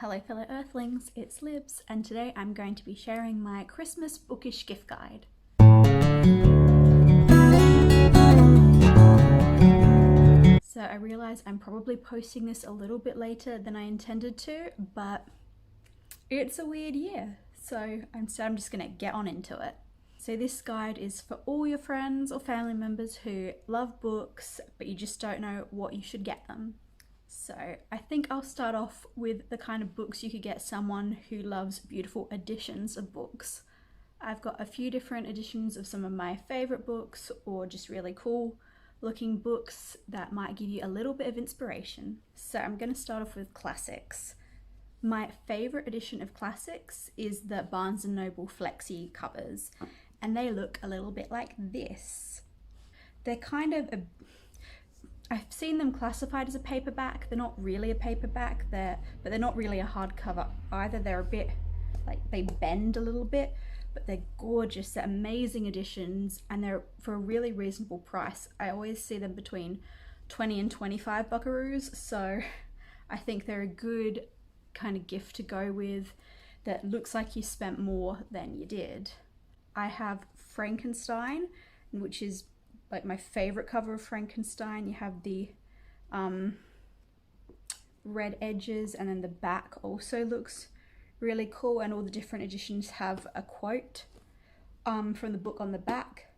Hello fellow Earthlings, it's Libs, and today I'm going to be sharing my Christmas Bookish gift guide. So I realise I'm probably posting this a little bit later than I intended to, but it's a weird year, so I'm just going to get on into it. So this guide is for all your friends or family members who love books, but you just don't know what you should get them. So I think I'll start off with the kind of books you could get someone who loves beautiful editions of books. I've got a few different editions of some of my favourite books or just really cool looking books that might give you a little bit of inspiration. So I'm going to start off with classics. My favourite edition of classics is the Barnes & Noble Flexi covers, and they look a little bit like this. They're kind of I've seen them classified as a paperback. They're not really a paperback, but they're not really a hardcover either. They're a bit, like, they bend a little bit, but they're gorgeous. They're amazing editions, and they're for a really reasonable price. I always see them between 20 and 25 buckaroos, so I think they're a good kind of gift to go with that looks like you spent more than you did. I have Frankenstein, which is like my favorite cover of Frankenstein. You have the red edges, and then the back also looks really cool, and all the different editions have a quote from the book on the back.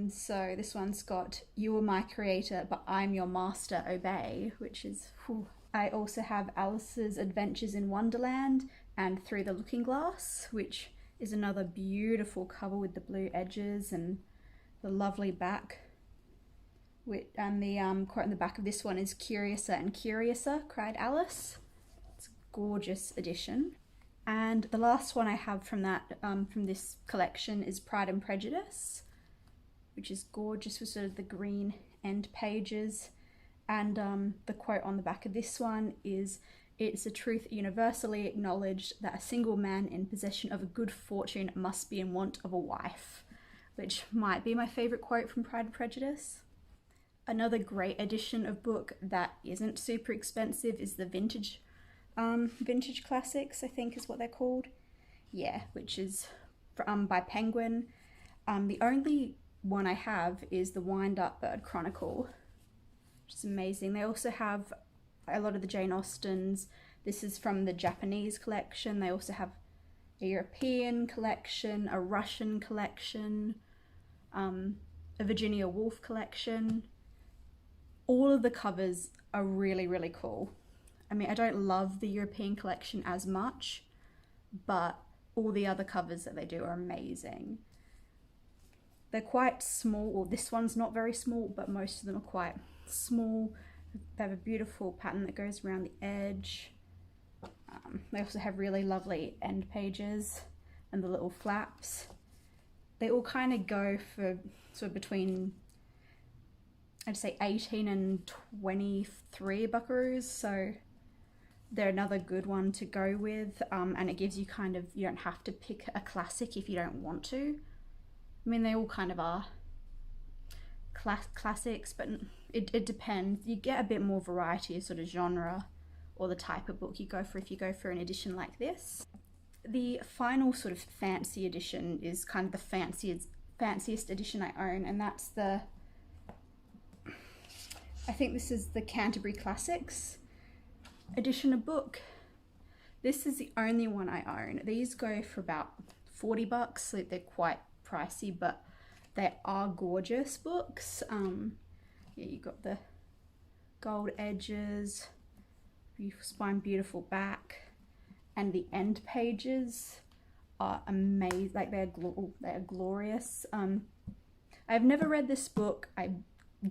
So this one's got, "You are my creator, but I'm your master, obey," which is, whew. I also have Alice's Adventures in Wonderland and Through the Looking Glass, which is another beautiful cover with the blue edges and the lovely back. And the quote on the back of this one is, "Curiouser and curiouser, cried Alice." It's a gorgeous edition. And the last one I have from this collection is Pride and Prejudice, which is gorgeous with sort of the green end pages. And the quote on the back of this one is, "It's a truth universally acknowledged that a single man in possession of a good fortune must be in want of a wife," which might be my favourite quote from Pride and Prejudice. Another great edition of book that isn't super expensive is the vintage classics, I think is what they're called. Yeah, which is by Penguin. The only one I have is the Wind Up Bird Chronicle, which is amazing. They also have a lot of the Jane Austens. This is from the Japanese collection. They also have a European collection, a Russian collection, a Virginia Woolf collection. All of the covers are really, really cool. I mean, I don't love the European collection as much, but all the other covers that they do are amazing. They're quite small, or this one's not very small, but most of them are quite small. They have a beautiful pattern that goes around the edge. They also have really lovely end pages and the little flaps. They all kind of go for sort of between, I'd say 18 and 23 buckaroos, so they're another good one to go with, and it gives you kind of, you don't have to pick a classic if you don't want to. I mean, they all kind of are classics, but it depends. You get a bit more variety of sort of genre or the type of book you go for if you go for an edition like this. The final sort of fancy edition is kind of the fanciest edition I own, and that's I think this is the Canterbury Classics edition of book. This is the only one I own. These go for about 40 bucks, so they're quite pricey, but they are gorgeous books. Yeah, you got the gold edges, beautiful spine, beautiful back, and the end pages are amazing. Like, they're glorious. I've never read this book. I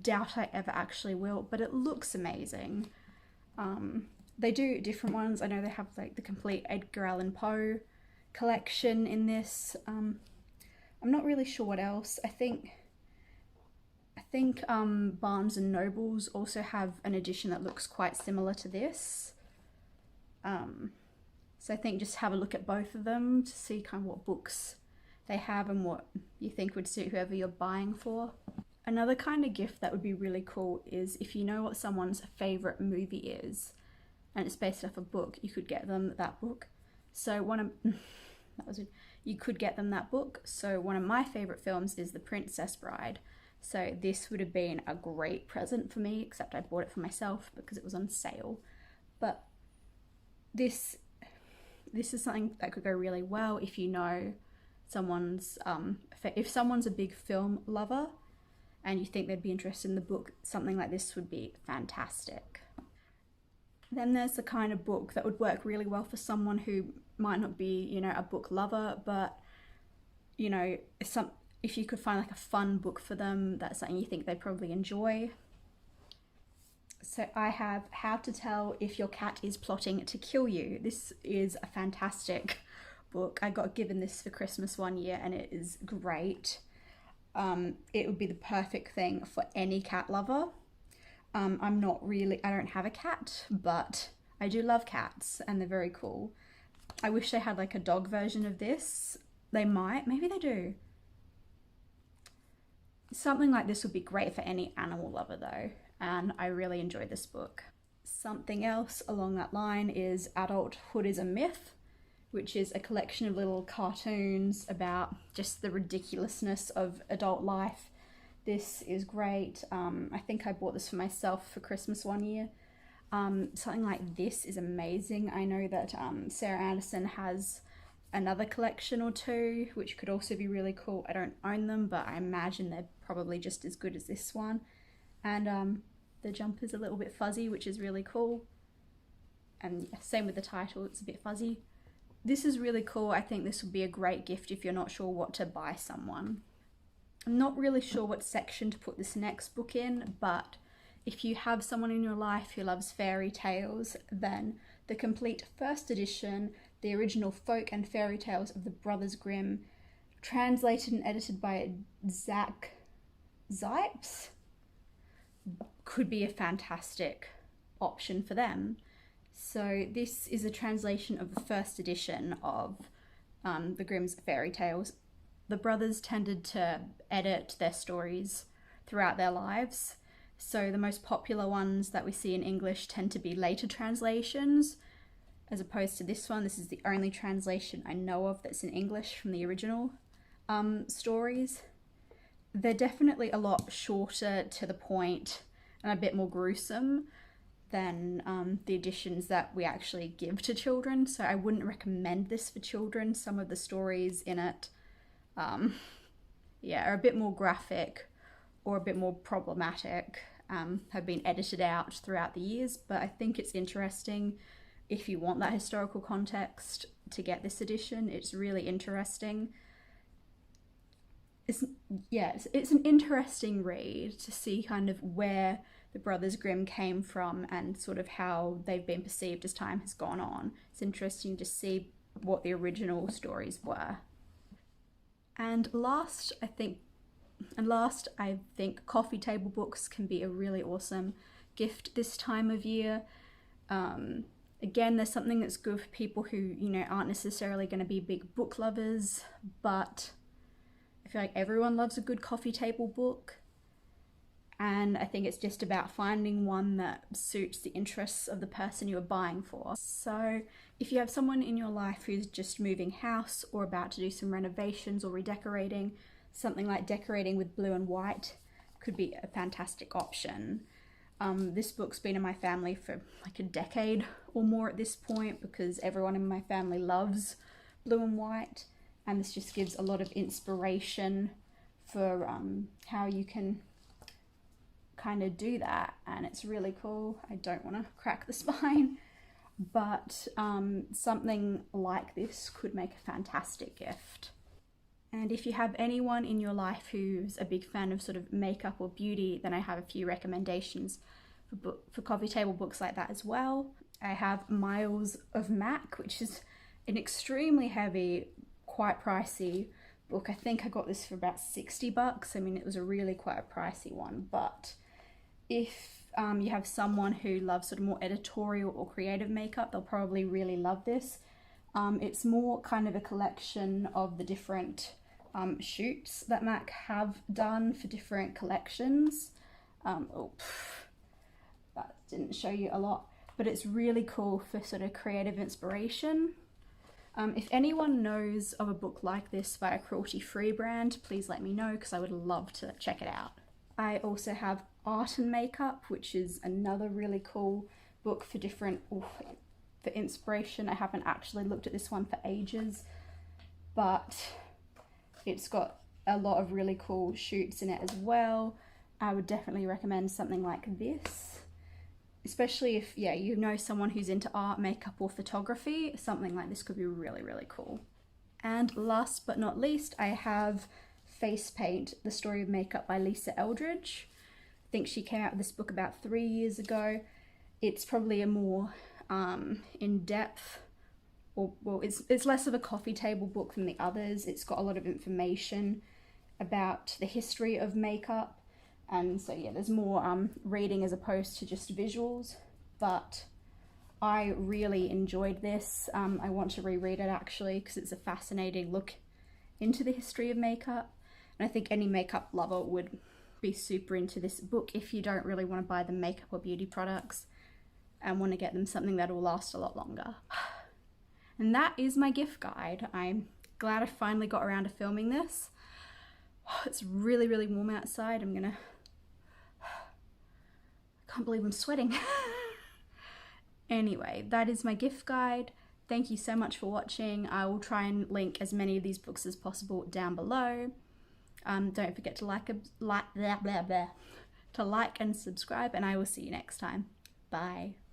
doubt I ever actually will, but it looks amazing. They do different ones. I know they have like the complete Edgar Allan Poe collection in this. I'm not really sure what else. I think Barnes & Nobles also have an edition that looks quite similar to this. So I think just have a look at both of them to see kind of what books they have and what you think would suit whoever you're buying for. Another kind of gift that would be really cool is if you know what someone's favourite movie is. and it's based off a book, you could get them that book. So you could get them that book. So one of my favorite films is The Princess Bride. So this would have been a great present for me, except I bought it for myself because it was on sale. But this is something that could go really well if you know someone's if someone's a big film lover and you think they'd be interested in the book, something like this would be fantastic. Then there's the kind of book that would work really well for someone who might not be, you know, a book lover, but, you know, if you could find like a fun book for them, that's something you think they'd probably enjoy. So I have How to Tell If Your Cat Is Plotting to Kill You. This is a fantastic book. I got given this for Christmas one year and it is great. It would be the perfect thing for any cat lover. I don't have a cat, but I do love cats and they're very cool. I wish they had like a dog version of this. They might, maybe they do. Something like this would be great for any animal lover though, and I really enjoyed this book. Something else along that line is Adulthood is a Myth, which is a collection of little cartoons about just the ridiculousness of adult life. This is great. I think I bought this for myself for Christmas one year. Something like this is amazing. I know that Sarah Anderson has another collection or two, which could also be really cool. I don't own them, but I imagine they're probably just as good as this one. And the jumper's a little bit fuzzy, which is really cool. And same with the title, it's a bit fuzzy. This is really cool. I think this would be a great gift if you're not sure what to buy someone. I'm not really sure what section to put this next book in, but if you have someone in your life who loves fairy tales, then the complete first edition, the original folk and fairy tales of the Brothers Grimm, translated and edited by Zach Zipes, could be a fantastic option for them. So this is a translation of the first edition of the Grimm's fairy tales. The brothers tended to edit their stories throughout their lives. So the most popular ones that we see in English tend to be later translations, as opposed to this one. This is the only translation I know of that's in English from the original stories. They're definitely a lot shorter, to the point, and a bit more gruesome than the editions that we actually give to children. So I wouldn't recommend this for children. Some of the stories in it are a bit more graphic or a bit more problematic, have been edited out throughout the years, but I think it's interesting if you want that historical context to get this edition. It's really interesting. It's an interesting read to see kind of where the Brothers Grimm came from and sort of how they've been perceived as time has gone on. It's interesting to see what the original stories were. And last, I think coffee table books can be a really awesome gift this time of year. Again, there's something that's good for people who, you know, aren't necessarily going to be big book lovers, but I feel like everyone loves a good coffee table book. And I think it's just about finding one that suits the interests of the person you are buying for. So if you have someone in your life who's just moving house or about to do some renovations or redecorating, something like Decorating with Blue and White could be a fantastic option. This book's been in my family for like a decade or more at this point, because everyone in my family loves blue and white, and this just gives a lot of inspiration for how you can kind of do that, and it's really cool. I don't want to crack the spine, but something like this could make a fantastic gift. And if you have anyone in your life who's a big fan of sort of makeup or beauty, then I have a few recommendations for coffee table books like that as well. I have Miles of Mac, which is an extremely heavy, quite pricey book. I think I got this for about $60. I mean, it was a really quite a pricey one, but if you have someone who loves sort of more editorial or creative makeup, they'll probably really love this. It's more kind of a collection of the different shoots that Mac have done for different collections. That didn't show you a lot. but it's really cool for sort of creative inspiration. If anyone knows of a book like this by a cruelty-free brand, please let me know because I would love to check it out. I also have Art and Makeup, which is another really cool book for different, for inspiration. I haven't actually looked at this one for ages, but it's got a lot of really cool shoots in it as well. I would definitely recommend something like this. Especially if, yeah, you know someone who's into art, makeup, or photography, something like this could be really, really cool. And last but not least, I have Face Paint, The Story of Makeup by Lisa Eldridge. I think she came out with this book about 3 years ago. It's probably a more in-depth, or well, it's less of a coffee table book than the others. It's got a lot of information about the history of makeup. And so yeah, there's more reading as opposed to just visuals, but I really enjoyed this. I want to reread it actually because it's a fascinating look into the history of makeup, and I think any makeup lover would be super into this book if you don't really want to buy them makeup or beauty products and want to get them something that will last a lot longer. And that is my gift guide. I'm glad I finally got around to filming this. It's really, really warm outside. I can't believe I'm sweating. Anyway, that is my gift guide. Thank you so much for watching. I will try and link as many of these books as possible down below. Don't forget to like and subscribe, and I will see you next time. Bye.